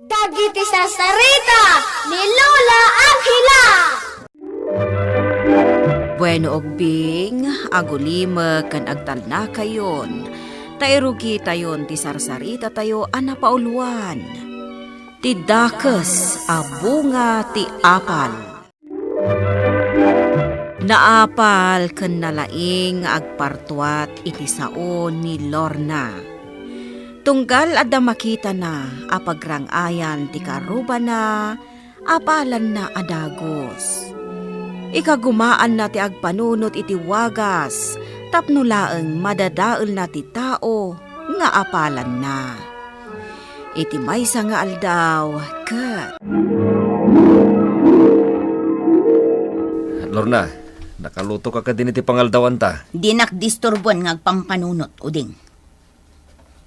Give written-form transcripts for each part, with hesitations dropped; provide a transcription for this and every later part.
Dagiti sasarita ni Lola Angela. Bueno ogbing, agulima kan agtalna kayon. Tairugi tayon ti sarsarita tayo anapauluan. Ti dakes a bunga ti apal. Naapal ken nalaing agpartuat iti sao ni Lorna. Tunggal adda makita na apagrangayan ti karuba na apalan na adagos. Ikagumaan na ti agpanunot iti wagas tapno laeng madadael na ti tao nga apalan na. Iti maysa nga aldaw ket Lorna, nakaluto ka din iti pangaldawan ta. Di nakdisturbuan nga agpampanunot, uding.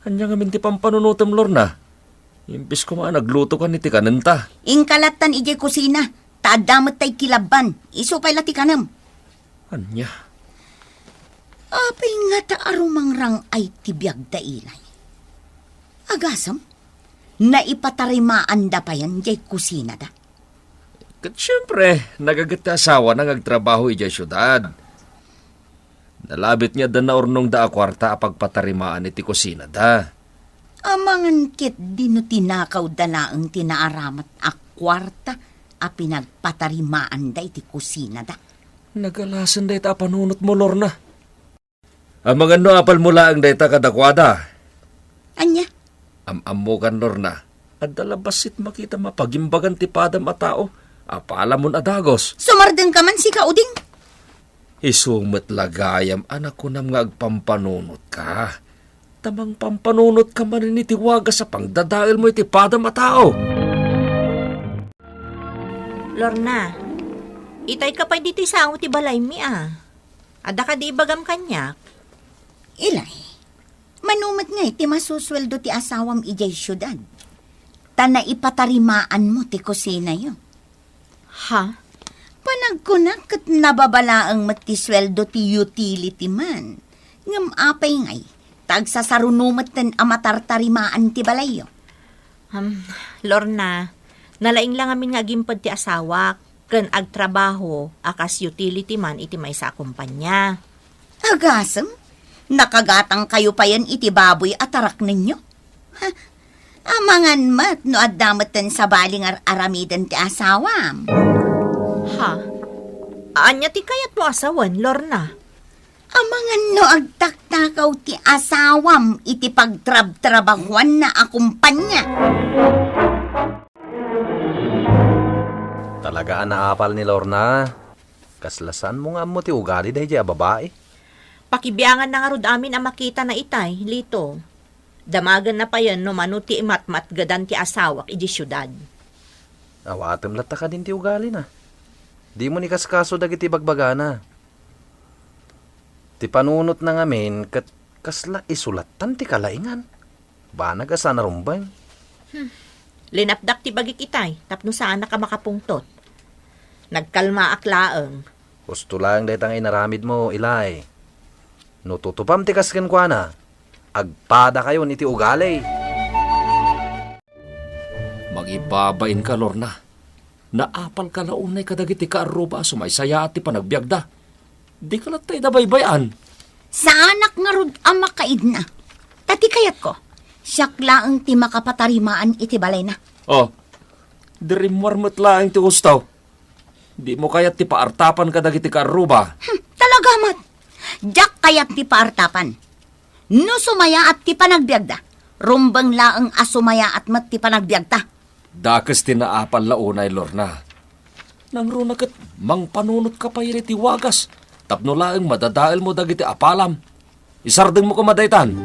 Anya nga minti pampanunutom, Lorna. Impis ko nagluto ka niti kanenta. Ingkalatan ijay kusina, taadamot tay kilaban, iso pay lati kanam. Anya? Apay nga ta arumangrang ay tibiyag da ilay. Agasam, naipatarimaan da pa yan jay kusina da. Kat syempre, nagagat ka asawa nang agtrabaho ijay syudad. Nalabit niya da na urnong da akwarta apagpatarimaan iti kusina da. Amangan kit dino tinakaw da laang tinaaramat akwarta a pinagpatarimaan da iti kusina da. Nagalasan da ita panunot mo, Lorna. Amangan no apal mula ang da ita kadakwada. Anya? Am-ammo kan, Lorna. At dalabasit makita mapagimbagan ti padam a tao. Apala mon adagos. Sumardeng ka man si kauding. Isumet lagayam anak ko nam nga agpampanunot ka. Tamang pampanunot ka man ni tiwaga sa pangdadail mo iti padam a tao. Lorna, itay ka pa dito sa ti balay mi Ada ka di bagam kanyak. Ilay, manumat nga iti masusweldo ti asawam ijay syudad. Tana ipatarimaan mo ti kusina yo. Ha? Panagkunak kat nababalaang matisweldo ti utility man. Ngam apay ngay, tagsasarunumat ten amatartarimaan ti balayo. Lorna, nalaing lang amin nga gimpad ti asawa, ken agtrabaho, akas utility man iti may sa kumpanya. Agasem, nakagatang kayo pa yan iti baboy at tarak ninyo. Ha, amangan mat no addamatan sa baling aramidan ti asawam. Ha? Anya ti kayat mo asawan, Lorna? Amangan no agtaktakaw ti asawam iti pagtrab-trabahuan na akumpanya. Talagaan na apal ni Lorna. Kaslasan mo nga mo ti ugali dahi di babae. Pakibiyangan na nga rod amin ang makita na itay, Lito. Damagan na pa yan no manuti imatmat gadan ti asawak iji syudad. Awatem lata ka din ti ugali na. Di mo ni kaskaso dagiti bagbagana. Ti panunot na ngamin kat kasla isulatan ti kalaingan. Banag asa narumbay. Linapdak ti bagik itay, tapno saan na ka makapungtot. Nagkalma aklaeng. Gusto lang dahit ang inaramid mo, Ilay. No tutupam ti kasken kwa na. Agpada kayo ni ti ugali. Magibabain ka, Lorna. Naapal ka na unay kadagiti ka aruba sumaysaya at ti panagbiagda. Di ka latay na baybayan. Sa anak nga rod ang makaid na. Tati kayat ko, siyak laang ti makapatarimaan iti balay na. Oh, dirimwarmat lang ti gustaw. Di mo kayat ti paartapan kadagiti ka aruba. Talaga mat. Diyak kayat ti paartapan. No sumaya at ti panagbiagda. Rumbang laang asumaya at mat ti panagbiagta. Dakas tinaapal launay, Lorna. Nang runakat, mang panunot ka pa yun iti wagas. Tapno laeng madadael mo dagiti apalam. Isardeng mo ka madaytan.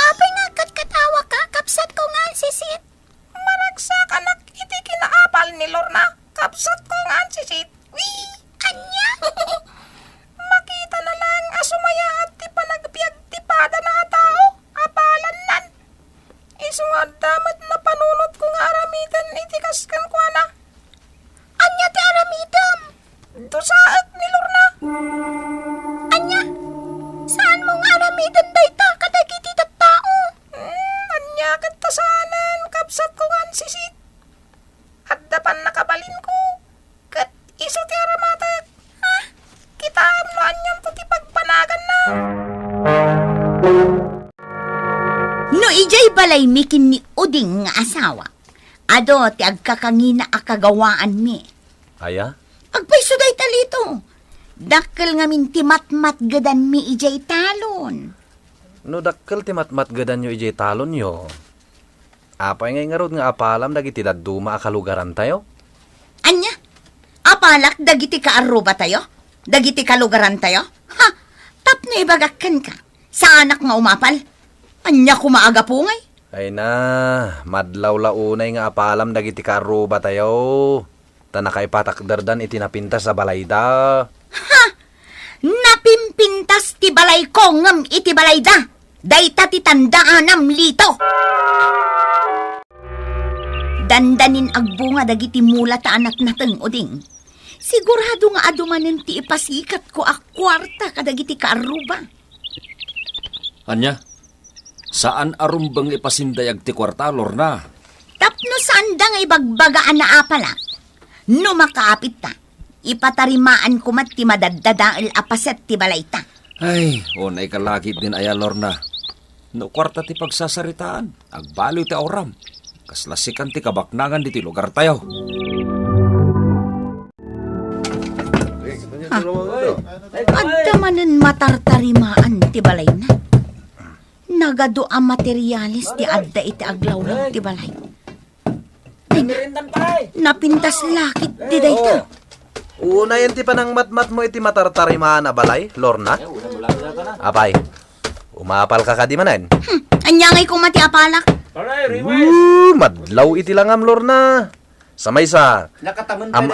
Apay nga katawa ka, kapsat ko nga sisit. Maragsak anak iti kinaapal ni Lorna. Kapsat ko nga ang sisit. Wee! Anya? Makita na lang asumaya at ti panagbiag ti pada na tao. Apalan nan. Isungad damat na panunot ko nga aramitan iti kaskan kwa na. Anya ti aramidam? Dusaak No ijay balay mikin ni Uding nga asawa. Ado ti agkakangina akagawaan mi. Aya? Agpaiso day talito. Dakkel nga min ti matmat gadan mi ijay talon. No dakkel ti matmat gadan nyo ijay talon yo. Apay ngay nga rod nga apalam dagiti dadduma akalugaran tayo? Anya? Apalak dagiti kaaruba tayo? Dagiti kalugaran tayo? Ha? Tapno ibagakkan ka. Sa anak nga umapal? Anya kumaaga po ngay? Ay na, madlaw-launay nga apalam dagiti kaaruba tayo. Tanakay patakdardan itinapintas sa balayda. Ha? Napimpintas ti balay ko ngam iti balayda. Dayta ti tandaanam lito. Dandanin agbunga dagiti mula ta anak nateng Uding. Sigurado nga adumanen ti ipasikat ko akwarta kadagiti kaaruba. Anya, saan arumbang ipasindayag ti kwarta, Lorna? Tapno saan da nga ibagbagaan na apala. No makaapit ta, ipatarimaan ko mat ti madadadael apaset ti balayta. Ay, unay kalakit din aya, Lorna. No kwarta ti pagsasaritaan, agbaliw ti auram. Kaslasikan ti kabaknangan di ti lugar tayo. Adda manen matartarimaan ti balay na. Nagado ang materialis ti adda iti aglawlaw ti balay. Ay, napintas lakit ti dayta. Una yan ti panang matmat mo iti matartarimaan na balay, Lorna? Apay, umapal ka kadimanan. Anyangay ko mati apalak. Madlaw iti langam, Lorna. Samay sa,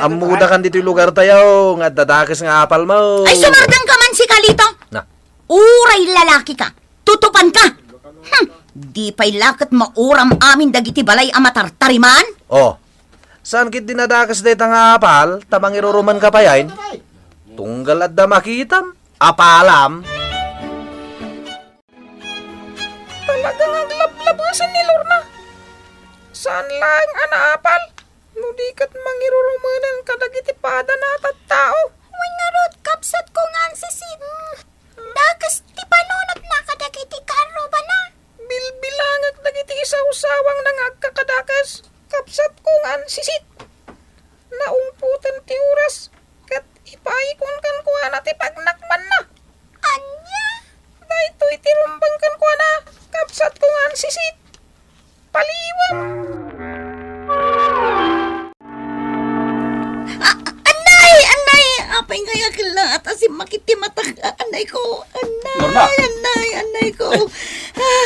amuda kan dito lugar tayo, nga dadakis nga apal mo. Ay, sumardang ka man si Kalito. Na, Uray lalaki ka. Tutupan ka. Di pa'y lakit mauram amin dagiti balay amatartariman. oh, saan kit dinadakas dito nga apal, tamang iruruman ka pa yain? Tunggal at da makitam, apalam. Talagang aglablabasan ni Lorna. Saan lang anaapal? Nudikat mangirurumanan kadagiti pada na tattao. Uy nga rod, kapsat ko nga ang sisid. Dagas ti panunot na kadagiti karuba na. Bilbilangag dagiti isaw-sawang nangagkakadakas. Kapsat ko nga ang sisit. Naumputan ti oras. Kat ipaikon kan kuha na ti pagnakman na. Anya? Dahito itirumbang kan kuha na. Kapsat ko nga ang sisit. Paliwam. Anay, apay nga yakila at asim makitimatak. Anay ko, Lorna! anay ko.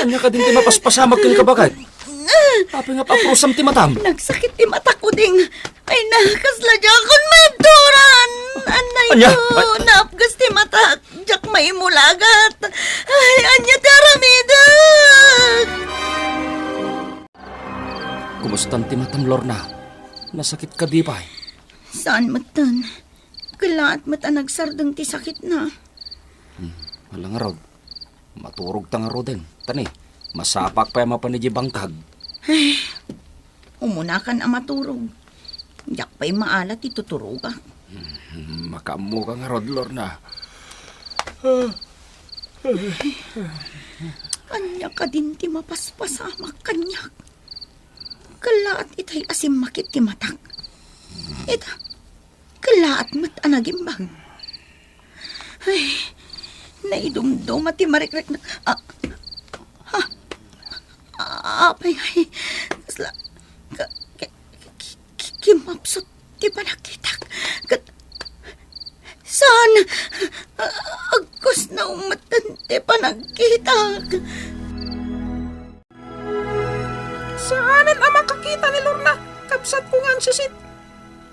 Anya ka din ti mapaspasamag kang kabagay. Api nga paprusam ti matam. Nagsakit ti mata ko ding. Ay nakasla jakon meduran. Anay Anya? ko, naapgas ti mata. Jak may mulagat. Ay, anya ti aramidag. Kumustan ti matam, Lorna? Nasakit ka di pa eh. Saan matan? Kalaat mata nagsardang ti sakit na. Wala nga rod. Maturog ta nga rodin. Tani, masapak pa yung mapanidya bangkag. Umunakan ang maturog. Jak pa'y maalat ituturog ah. Makamu ka nga rod, Lorna. Anya ka din ti mapaspasamak kanyak. Kalaat itay asim makit ti matak. Ita, kalaat mat anagimbang. Ay, naidumdum at ti marikrek na... Apay ay, kasla... Kimapsot ti panakitak. Saan? Agkos na umatan ti panagkitak. Saanan ang makakita ni Lorna? Kapsat ko nga ang sisit.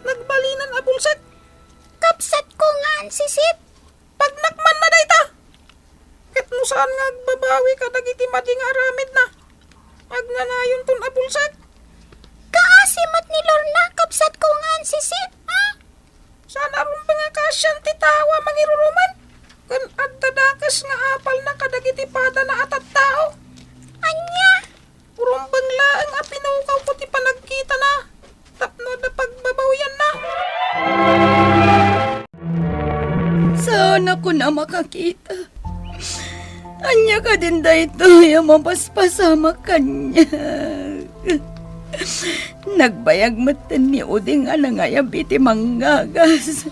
Nagbalinan a bulsak. Kapsat ko nga ang sisid. Pagnakman na dayta. Ket no saan nga agbabawi ka dagiti mading aramid na. Agnanayon ton a bulsak. Kaasimat ni Lorna, kapsat ko nga ang sisid. Saan aron pa nga kasyan ti tawa mangiruruman? Kan agtadakas nga apal na kadagiti pada na atat tao. Anya? Urumbang laang a pinukaw ko ti panagkita na. Tapno da pagbabawian na. Sana ko na makakita. Anya ka din dayto yung mapaspasama kanya. Nagbayag matan ni Uding anangaya biti manggagas.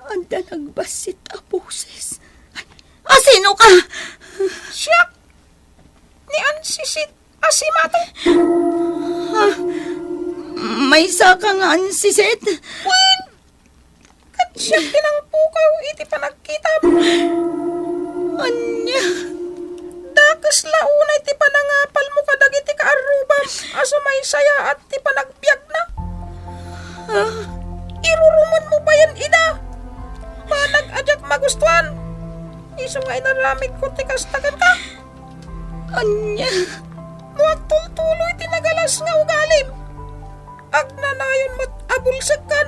Anda nagbasit a boses. Sino ka? Siya! Ni Ansisit Asimato! May saka nga ansisit. Wen! Kat siya pinangpukaw iti panagkita mo. Anya? Dakas launay ti panangapal mo kadag iti kaaruba. Aso may saya at ti panagbiag na. Iruruman mo ba yan, Ida? Panag-adyak magustuhan. Iso nga inaramid ko ti kastagan ka. Anya? Muag tultuloy ti nagalas nga ugalim. Agnanayon mo't abulsakan.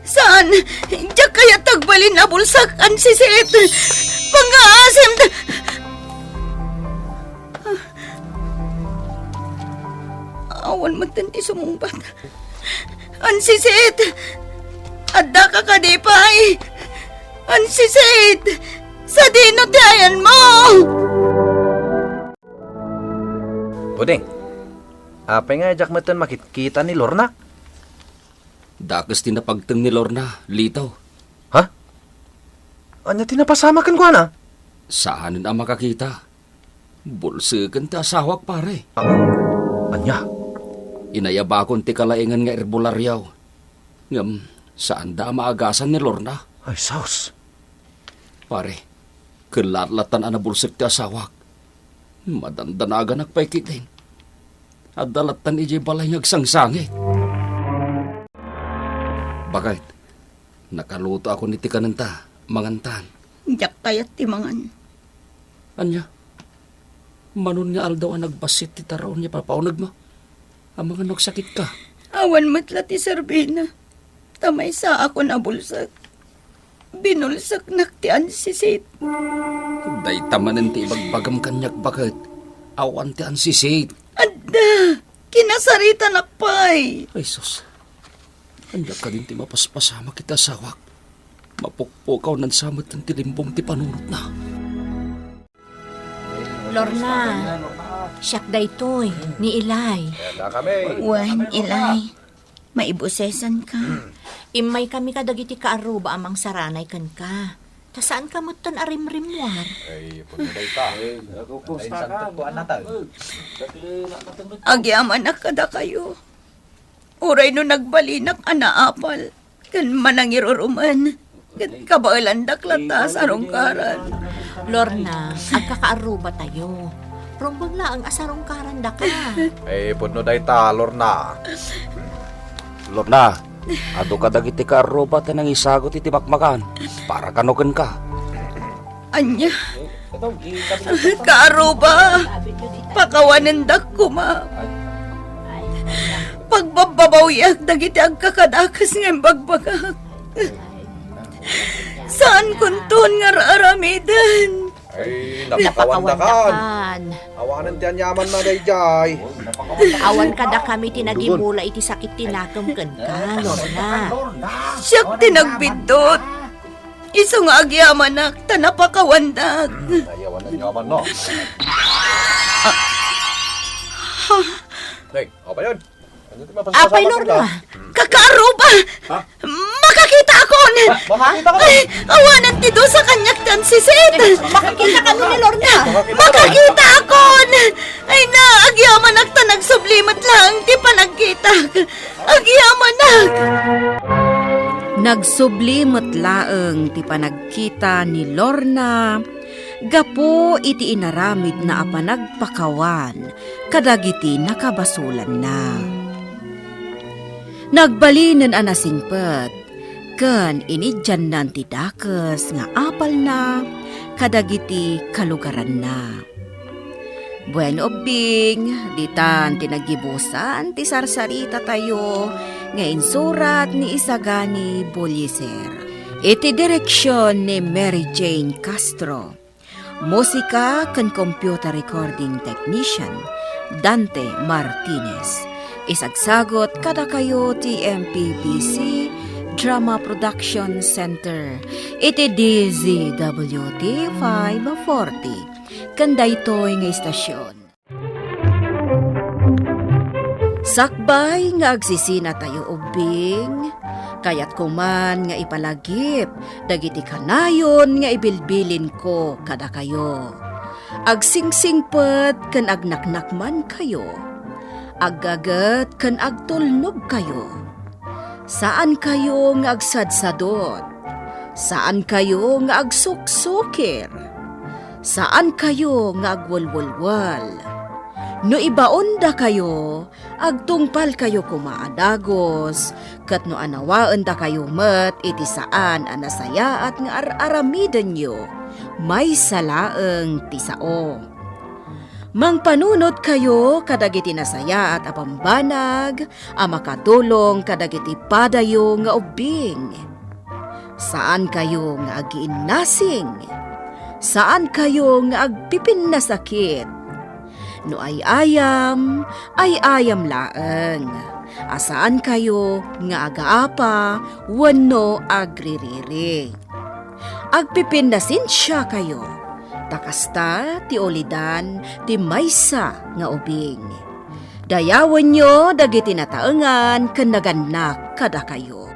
Saan? Diyak kaya tagbalin na bulsak ansisit. Pangaasim. Awan matanti sumumbat. Ansisit! Adda ka kadipay! Ansisit! Sa dino tayan mo! Uding, apay nga jak matan makikita ni Lorna? Dakas tinapagteng ni Lorna, litaw. Ha? Anya tinapasamakan ko na? Saanin ang makakita? Bulsakan ti asawak pare. Anya? Inayabakon ti kalaingan nga erbularyaw. Ngam, saan da maagasan ni Lorna? Ay, saus. Pare, kalatlatan ang nabulsak ti asawak. Madandanagan nagpaikitin. At dalatan iji balay ngagsangsangit. Bakit? Nakaluto ako ni ti kananta, mangantan. Diyak kaya timangan. Anya? Manon nga aldaw ang nagbasit ti taraon niya papaunag mo. Ang mga nagsakit ka. Awan matla ti Sarbina. Tamay sa ako na bulsak. Binulsak nak ti ansisit. Day tamanan ti ibagbagam kanyak bakit. Awan ti ansisit. Adda! Kinasarita nakpay. Ay sus. Anyak ka din ti mapaspasama kita sawak. Mapukpukaw nan samot ng tilimbong ti panunot na. Lorna, siyak daytoy, ni Ilay. Wan, Ilay. Maibusesan ka. Imay kami kadagiti kaaruba amang saranay kan ka. Ta saan ka mutan arimrimwar? Agyaman na kada kayo. Uray no nagbalinak anaapal. Kan manangiruruman. Kan kabailandak latas arungkaran. Lorna, agkakaaruba tayo. Rumbag la ang asarong karanda ka. Ay, puno day ta, Lorna. Lorna, ado ka dagiti ka aruba ta nang isagot iti makmakan. Para kanoken ka. Anya. Kaaruba. Pakawanendak kuma. Pagbababawyag dagiti agkakadakas ng bagbagak. Saan kunton nga aramidan? Ay, Napakawandakan. Awanan ti anyaman na dayjay. Awan kada kami tinagimula iti sakit tinakam kan ka, Lorna. Siyak tinagbidot. Iso nga agyamanak, tanapakawandag. Ayawan na nyaman no. Hey, apa yun? Apay, Lorna. Kakaaruba! Makakita ako! Ay, awanan ti do sa kanyak tan si Sid! Makakita kami ni Lorna. Makakita ako! Ay na, agyamanak ta nagsublimat lang ti panagkita. Agyamanak! Nagsublimot laeng ti panagkita ni Lorna, gapo iti inaramid na apanagpakawan, kadagiti nakabasulan na. Nagbalinan anasingpet, ken inidyan nan ti dakes nga apal na, kadagiti kalugaran na. Bueno bing, ditan tinagibusan ti sarsarita tayo, nga insurat ni Isagani Buliser. Iti direksyon ni Mary Jane Castro. Musika ken computer recording technician, Dante Martinez. Isagsagot kada kayo ti MPBC Drama Production Center. Iti DZWT 540. Kanda ito'y nga istasyon. Sakbay nga agsisina tayo ubing, kayat kuman nga ipalagip, dagiti kanayon nga ibilbilin ko kada kayo. Agsingsingpet kan agnaknakman kayo, aggagat kan agtulnog kayo. Saan kayo nga agsadsadot? Saan kayo nga agsuksukir? Saan kayo nga agwalwalwal? No ibaon da kayo, agtungpal kayo kumaadagos, kat no anawaan da kayo met iti saan anasaya at nga aramidan nyo, may salaeng tisao. Mangpanunot kayo kadagiti nasaya at apambanag, makatulong kadagiti padayo nga ubing. Saan kayo nga agiinnasing? Saan kayo nga agpipin na sakit? No ay ayam laeng. Asaan kayo nga agaapa, wano agririri. Agpipindasin siya kayo. Takasta ti olidan ti maysa nga ubing. Dayawan nyo dagiti nataengan ken naganak kada kayo.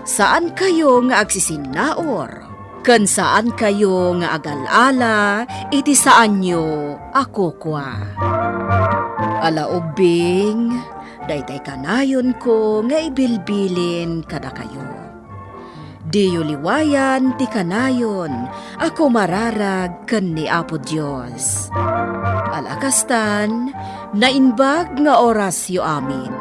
Saan kayo nga agsisinaor? Ken saan kayo nga agalala, iti saan nyo ako kwa. Ala ubing, daytay kanayon ko nga ibilbilin kada kayo. Diyo liwayan ti kanayon, ako mararag ken ni Apo Dios. Alakastan, nainbag nga orasyo amin.